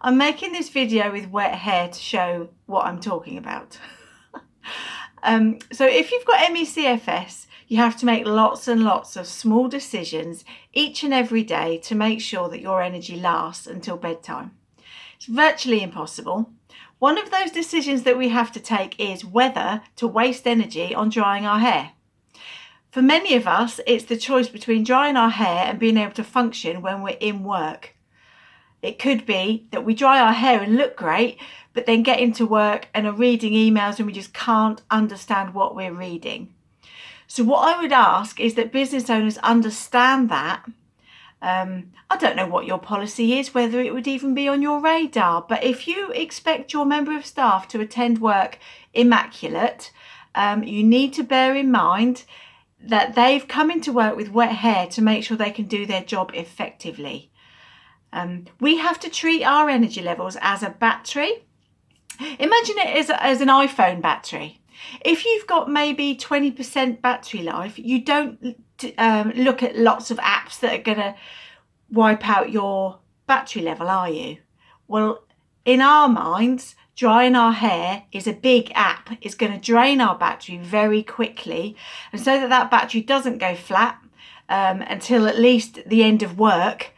I'm making this video with wet hair to show what I'm talking about. So if you've got Me/C.F.S, you have to make lots and lots of small decisions each and every day to make sure that your energy lasts until bedtime. It's virtually impossible. One of those decisions that we have to take is whether to waste energy on drying our hair. For many of us, it's the choice between drying our hair and being able to function when we're in work. It could be that we dry our hair and look great, but then get into work and are reading emails and we just can't understand what we're reading. So what I would ask is that business owners understand that. I don't know what your policy is, whether it would even be on your radar, but if you expect your member of staff to attend work immaculate, you need to bear in mind that they've come into work with wet hair to make sure they can do their job effectively. We have to treat our energy levels as a battery. Imagine it as an iPhone battery. If you've got maybe 20% battery life, you don't look at lots of apps that are going to wipe out your battery level, are you? Well, in our minds, drying our hair is a big app. It's going to drain our battery very quickly. And so that battery doesn't go flat until at least the end of work,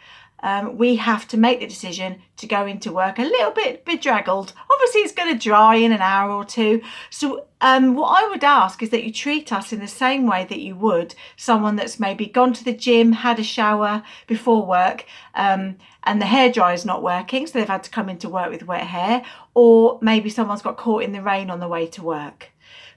we have to make the decision to go into work a little bit bedraggled. Obviously, it's going to dry in an hour or two. So what I would ask is that you treat us in the same way that you would someone that's maybe gone to the gym, had a shower before work, and the hairdryer is not working, so they've had to come into work with wet hair, or maybe someone's got caught in the rain on the way to work.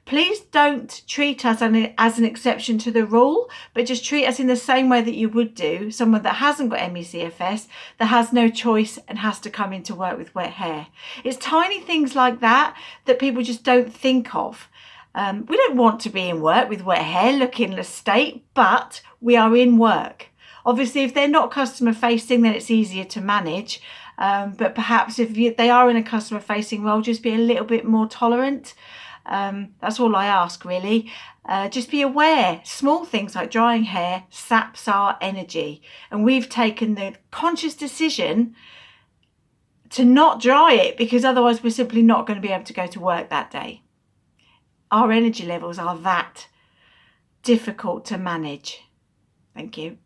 Please don't treat us as an exception to the rule, but just treat us in the same way that you would do someone that hasn't got Me/C.F.S, that has no choice and has to come into work with wet hair. It's tiny things like that that people just don't think of. We don't want to be in work with wet hair, looking in a state, but we are in work. Obviously, if they're not customer facing, then it's easier to manage. But perhaps if they are in a customer facing role, just be a little bit more tolerant. That's all I ask, really. Just be aware, small things like drying hair saps our energy, and we've taken the conscious decision to not dry it because otherwise we're simply not going to be able to go to work that day. Our energy levels are that difficult to manage. Thank you.